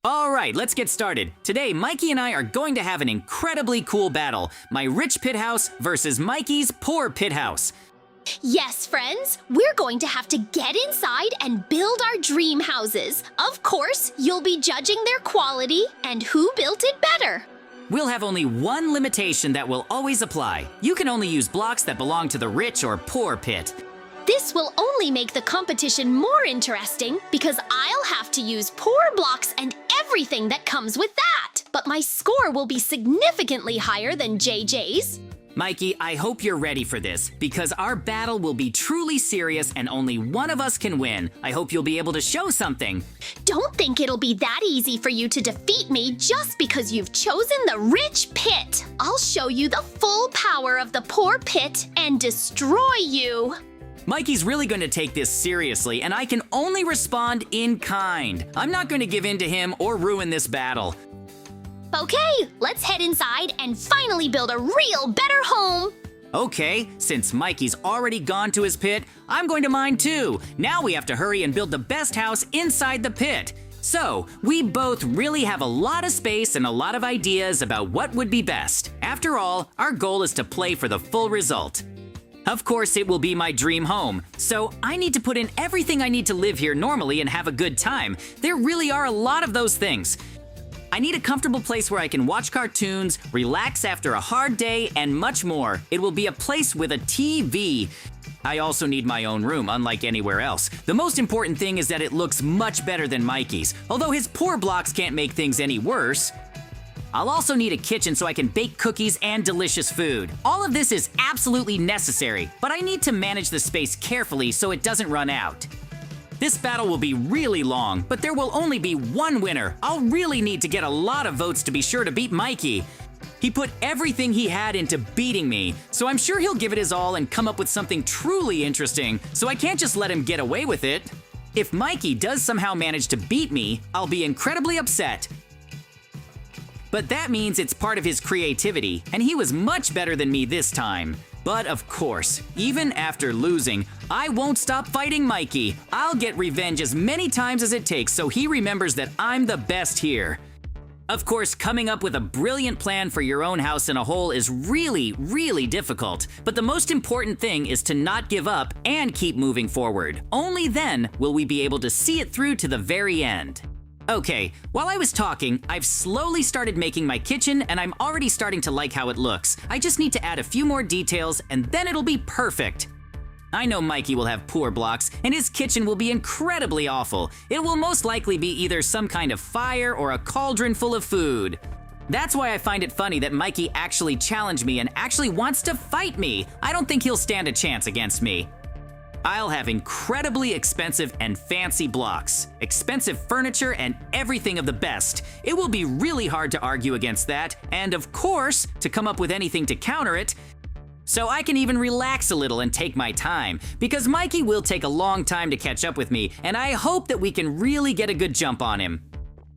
All right, let's get started. Today, Mikey and I are going to have an incredibly cool battle. My rich pit house versus Mikey's poor pit house. Yes, friends, we're going to have to get inside and build our dream houses. Of course, you'll be judging their quality and who built it better. We'll have only one limitation that will always apply. You can only use blocks that belong to the rich or poor pit. This will only make the competition more interesting because I'll have to use poor blocks and everything that comes with that. But my score will be significantly higher than JJ's. Mikey, I hope you're ready for this because our battle will be truly serious and only one of us can win. I hope you'll be able to show something. Don't think it'll be that easy for you to defeat me just because you've chosen the rich pit. I'll show you the full power of the poor pit and destroy you. Mikey's really going to take this seriously, and I can only respond in kind. I'm not going to give in to him or ruin this battle. Okay, let's head inside and finally build a real better home. Okay, since Mikey's already gone to his pit, I'm going to mine too. Now we have to hurry and build the best house inside the pit. So, we both really have a lot of space and a lot of ideas about what would be best. After all, our goal is to play for the full result. Of course, it will be my dream home, so I need to put in everything I need to live here normally and have a good time. There really are a lot of those things. I need a comfortable place where I can watch cartoons, relax after a hard day, and much more. It will be a place with a TV. I also need my own room, unlike anywhere else. The most important thing is that it looks much better than Mikey's, although his poor blocks can't make things any worse. I'll also need a kitchen so I can bake cookies and delicious food. All of this is absolutely necessary, but I need to manage the space carefully so it doesn't run out. This battle will be really long, but there will only be one winner. I'll really need to get a lot of votes to be sure to beat Mikey. He put everything he had into beating me, so I'm sure he'll give it his all and come up with something truly interesting, so I can't just let him get away with it. If Mikey does somehow manage to beat me, I'll be incredibly upset. But that means it's part of his creativity, and he was much better than me this time. But of course, even after losing, I won't stop fighting Mikey. I'll get revenge as many times as it takes so he remembers that I'm the best here. Of course, coming up with a brilliant plan for your own house in a hole is really difficult. But the most important thing is to not give up and keep moving forward. Only then will we be able to see it through to the very end. Okay, while I was talking, I've slowly started making my kitchen and I'm already starting to like how it looks. I just need to add a few more details and then it'll be perfect. I know Mikey will have poor blocks and his kitchen will be incredibly awful. It will most likely be either some kind of fire or a cauldron full of food. That's why I find it funny that Mikey actually challenged me and actually wants to fight me. I don't think he'll stand a chance against me. I'll have incredibly expensive and fancy blocks, expensive furniture, and everything of the best. It will be really hard to argue against that, and of course, to come up with anything to counter it. So I can even relax a little and take my time, because Mikey will take a long time to catch up with me, and I hope that we can really get a good jump on him.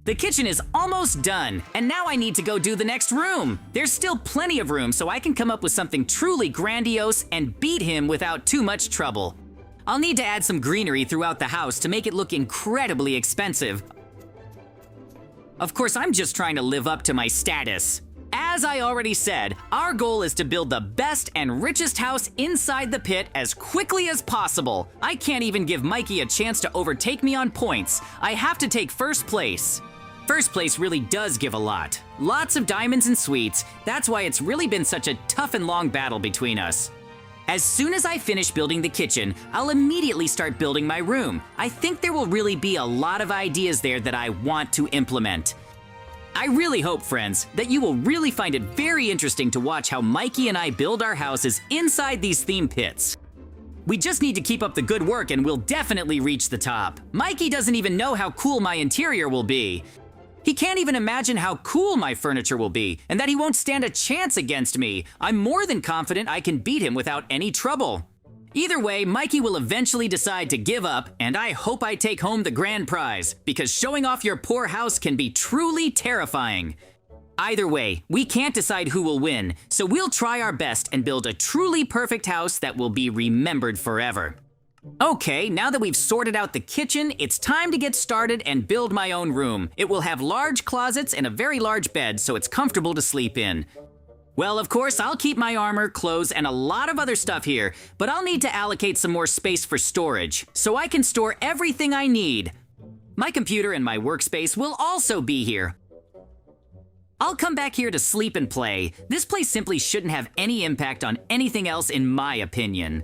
The kitchen is almost done, and now I need to go do the next room. There's still plenty of room so I can come up with something truly grandiose and beat him without too much trouble. I'll need to add some greenery throughout the house to make it look incredibly expensive. Of course, I'm just trying to live up to my status. As I already said, our goal is to build the best and richest house inside the pit as quickly as possible. I can't even give Mikey a chance to overtake me on points. I have to take first place. First place really does give a lot. Lots of diamonds and sweets. That's why it's really been such a tough and long battle between us. As soon as I finish building the kitchen, I'll immediately start building my room. I think there will really be a lot of ideas there that I want to implement. I really hope, friends, that you will really find it very interesting to watch how Mikey and I build our houses inside these theme pits. We just need to keep up the good work and we'll definitely reach the top. Mikey doesn't even know how cool my interior will be. He can't even imagine how cool my furniture will be, and that he won't stand a chance against me. I'm more than confident I can beat him without any trouble. Either way, Mikey will eventually decide to give up, and I hope I take home the grand prize, because showing off your poor house can be truly terrifying. Either way, we can't decide who will win, so we'll try our best and build a truly perfect house that will be remembered forever. Okay, now that we've sorted out the kitchen, it's time to get started and build my own room. It will have large closets and a very large bed, so it's comfortable to sleep in. Well, of course, I'll keep my armor, clothes, and a lot of other stuff here, but I'll need to allocate some more space for storage, so I can store everything I need. My computer and my workspace will also be here. I'll come back here to sleep and play. This place simply shouldn't have any impact on anything else in my opinion.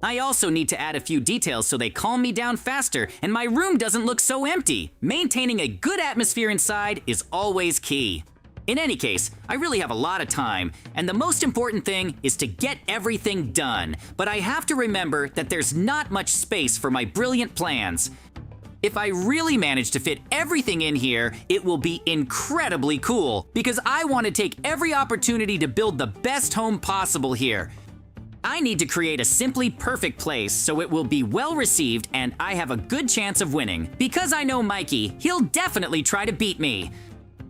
I also need to add a few details so they calm me down faster and my room doesn't look so empty. Maintaining a good atmosphere inside is always key. In any case, I really have a lot of time, and the most important thing is to get everything done. But I have to remember that there's not much space for my brilliant plans. If I really manage to fit everything in here, it will be incredibly cool because I want to take every opportunity to build the best home possible here. I need to create a simply perfect place so it will be well received and I have a good chance of winning. Because I know Mikey, he'll definitely try to beat me.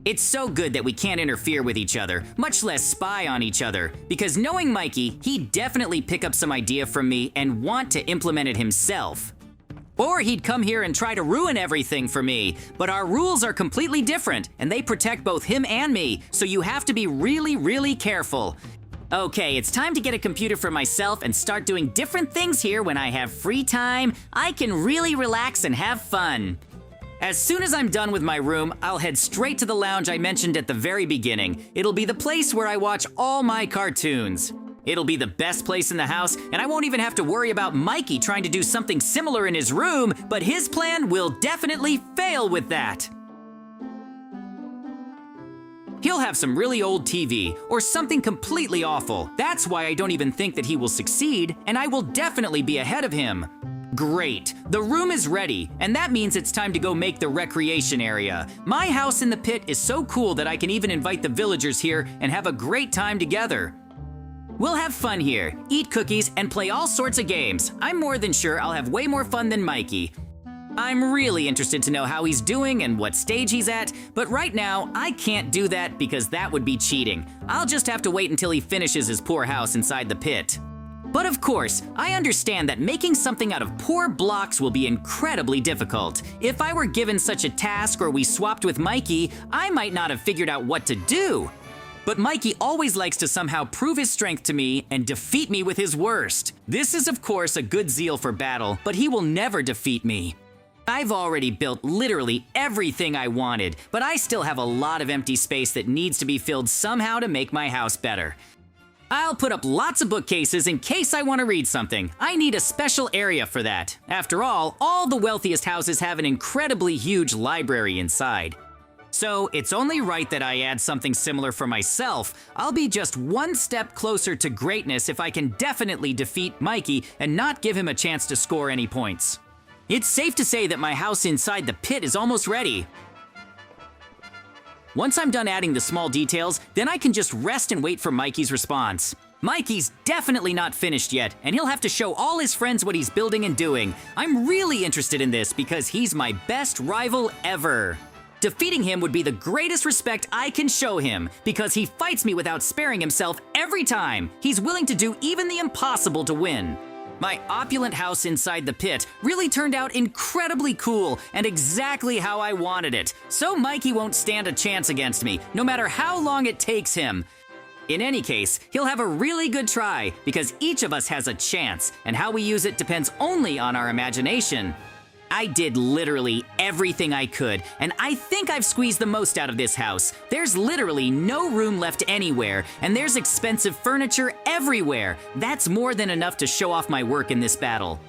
It's so good that we can't interfere with each other, much less spy on each other. Because knowing Mikey, he'd definitely pick up some idea from me and want to implement it himself. Or he'd come here and try to ruin everything for me. But our rules are completely different and they protect both him and me, so you have to be really, really careful. Okay, it's time to get a computer for myself and start doing different things here when I have free time. I can really relax and have fun. As soon as I'm done with my room, I'll head straight to the lounge I mentioned at the very beginning. It'll be the place where I watch all my cartoons. It'll be the best place in the house, and I won't even have to worry about Mikey trying to do something similar in his room, but his plan will definitely fail with that. He'll have some really old TV, or something completely awful. That's why I don't even think that he will succeed, and I will definitely be ahead of him. Great, the room is ready, and that means it's time to go make the recreation area. My house in the pit is so cool that I can even invite the villagers here and have a great time together. We'll have fun here, eat cookies, and play all sorts of games. I'm more than sure I'll have way more fun than Mikey. I'm really interested to know how he's doing and what stage he's at, but right now, I can't do that because that would be cheating. I'll just have to wait until he finishes his poor house inside the pit. But of course, I understand that making something out of poor blocks will be incredibly difficult. If I were given such a task or we swapped with Mikey, I might not have figured out what to do. But Mikey always likes to somehow prove his strength to me and defeat me with his worst. This is of course a good zeal for battle, but he will never defeat me. I've already built literally everything I wanted, but I still have a lot of empty space that needs to be filled somehow to make my house better. I'll put up lots of bookcases in case I want to read something. I need a special area for that. After all the wealthiest houses have an incredibly huge library inside. So it's only right that I add something similar for myself. I'll be just one step closer to greatness if I can definitely defeat Mikey and not give him a chance to score any points. It's safe to say that my house inside the pit is almost ready. Once I'm done adding the small details, then I can just rest and wait for Mikey's response. Mikey's definitely not finished yet, and he'll have to show all his friends what he's building and doing. I'm really interested in this because he's my best rival ever. Defeating him would be the greatest respect I can show him because he fights me without sparing himself every time. He's willing to do even the impossible to win. My opulent house inside the pit really turned out incredibly cool and exactly how I wanted it, so Mikey won't stand a chance against me, no matter how long it takes him. In any case, he'll have a really good try because each of us has a chance, and how we use it depends only on our imagination. I did literally everything I could, and I think I've squeezed the most out of this house. There's literally no room left anywhere, and there's expensive furniture everywhere. That's more than enough to show off my work in this battle.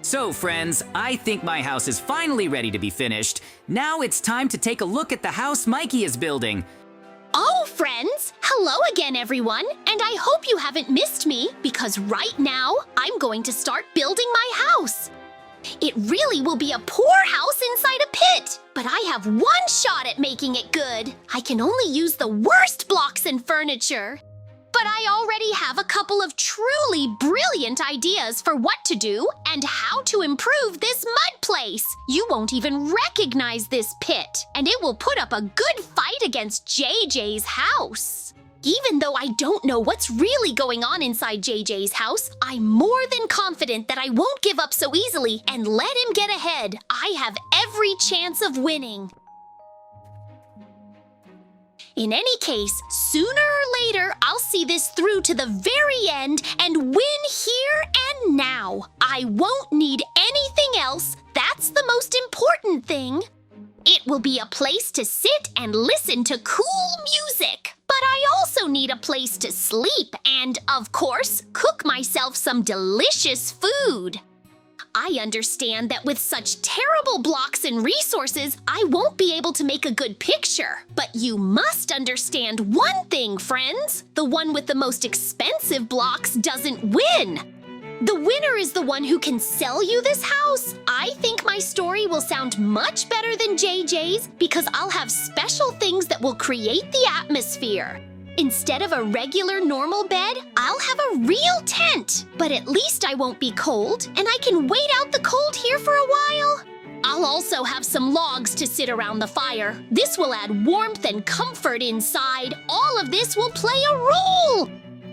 So friends, I think my house is finally ready to be finished. Now it's time to take a look at the house Mikey is building. Oh, friends! Hello again, everyone! And I hope you haven't missed me, because right now, I'm going to start building my house. It really will be a poor house inside a pit, but I have one shot at making it good. I can only use the worst blocks and furniture. But I already have a couple of truly brilliant ideas for what to do and how to improve this mud place. You won't even recognize this pit, and it will put up a good fight against JJ's house. Even though I don't know what's really going on inside JJ's house, I'm more than confident that I won't give up so easily and let him get ahead. I have every chance of winning. In any case, sooner or later, I'll see this through to the very end and win here and now. I won't need anything else. That's the most important thing. It will be a place to sit and listen to cool music. But I also need a place to sleep and, of course, cook myself some delicious food. I understand that with such terrible blocks and resources, I won't be able to make a good picture. But you must understand one thing, friends. The one with the most expensive blocks doesn't win. The winner is the one who can sell you this house. I think my story will sound much better than JJ's because I'll have special things that will create the atmosphere. Instead of a regular normal bed, I'll have a real tent. But at least I won't be cold, and I can wait out the cold here for a while. I'll also have some logs to sit around the fire. This will add warmth and comfort inside. All of this will play a role.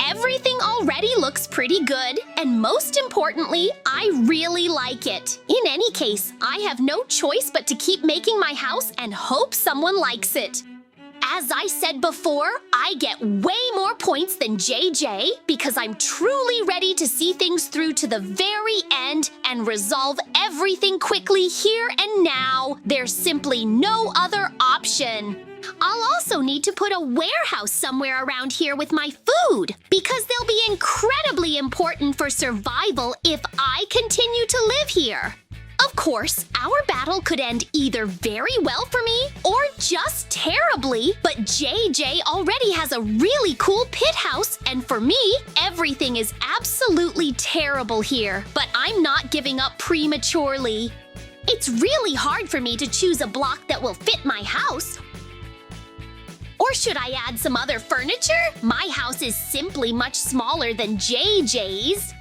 Everything already looks pretty good, and most importantly, I really like it. In any case, I have no choice but to keep making my house and hope someone likes it. As I said before, I get way more points than JJ because I'm truly ready to see things through to the very end and resolve everything quickly here and now. There's simply no other option. I'll also need to put a warehouse somewhere around here with my food because they'll be incredibly important for survival if I continue to live here. Of course, our battle could end either very well for me or just terribly, but JJ already has a really cool pit house, and for me, everything is absolutely terrible here, but I'm not giving up prematurely. It's really hard for me to choose a block that will fit my house. Or should I add some other furniture? My house is simply much smaller than JJ's.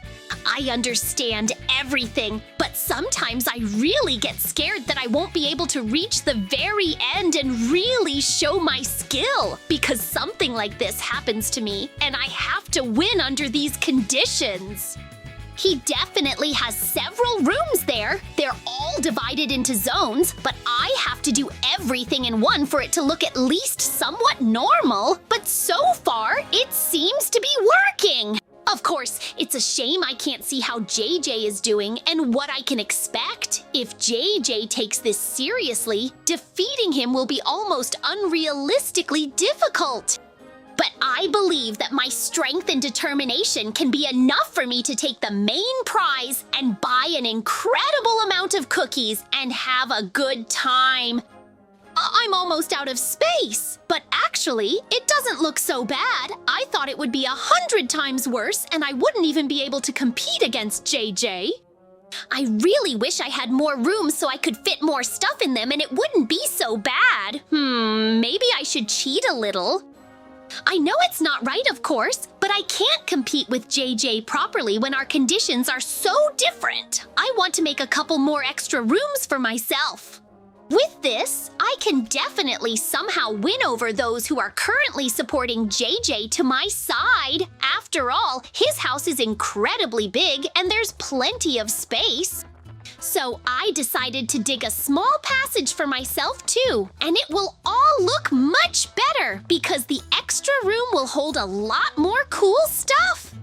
I understand everything, but sometimes I really get scared that I won't be able to reach the very end and really show my skill because something like this happens to me and I have to win under these conditions. He definitely has several rooms there. They're all divided into zones, but I have to do everything in one for it to look at least somewhat normal. But so far, it seems to be working. Of course, it's a shame I can't see how JJ is doing and what I can expect. If JJ takes this seriously, defeating him will be almost unrealistically difficult. But I believe that my strength and determination can be enough for me to take the main prize and buy an incredible amount of cookies and have a good time. I'm almost out of space, but actually, it doesn't look so bad. I thought it would be 100 times worse and I wouldn't even be able to compete against JJ. I really wish I had more rooms so I could fit more stuff in them and it wouldn't be so bad. Maybe I should cheat a little. I know it's not right, of course, but I can't compete with JJ properly when our conditions are so different. I want to make a couple more extra rooms for myself. With this, I can definitely somehow win over those who are currently supporting JJ to my side. After all, his house is incredibly big and there's plenty of space. So I decided to dig a small passage for myself too, and it will all look much better because the extra room will hold a lot more cool stuff.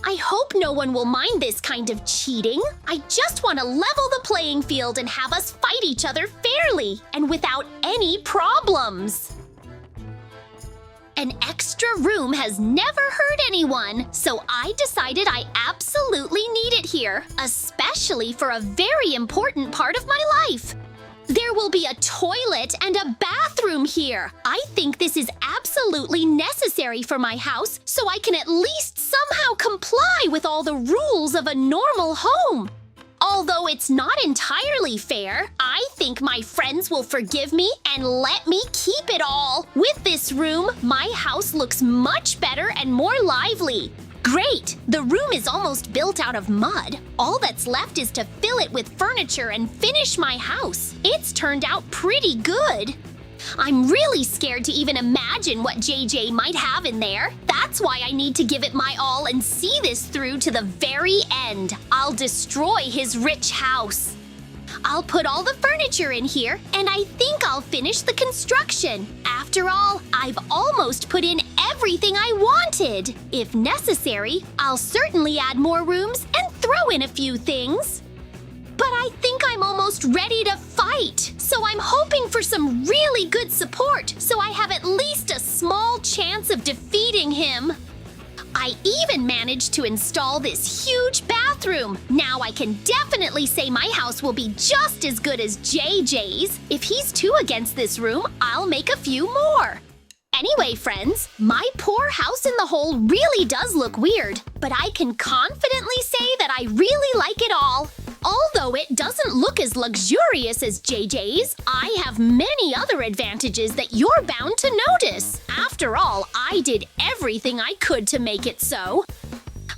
I hope no one will mind this kind of cheating. I just want to level the playing field and have us fight each other fairly and without any problems. An extra room has never hurt anyone, so I decided I absolutely need it here, especially for a very important part of my life. There will be a toilet and a bathroom here. I think this is absolutely necessary for my house so I can at least somehow comply with all the rules of a normal home. Although it's not entirely fair, I think my friends will forgive me and let me keep it all. With this room, my house looks much better and more lively. Great! The room is almost built out of mud. All that's left is to fill it with furniture and finish my house. It's turned out pretty good. I'm really scared to even imagine what JJ might have in there. That's why I need to give it my all and see this through to the very end. I'll destroy his rich house. I'll put all the furniture in here, and I think I'll finish the construction. After all, I've almost put in everything I wanted. If necessary, I'll certainly add more rooms and throw in a few things. But I think I'm almost ready to fight, so I'm hoping for some really good support so I have at least a small chance of defeating him. I even managed to install this huge bathroom. Now I can definitely say my house will be just as good as JJ's. If he's two against this room, I'll make a few more. Anyway, friends, my poor house in the hole really does look weird, but I can confidently say that I really like it all. Although it doesn't look as luxurious as JJ's, I have many other advantages that you're bound to notice. After all, I did everything I could to make it so.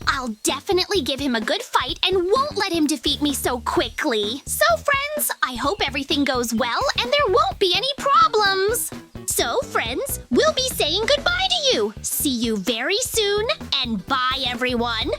I'll definitely give him a good fight and won't let him defeat me so quickly. So, friends, I hope everything goes well and there won't be any problems. So, friends, we'll be saying goodbye to you. See you very soon, and bye, everyone.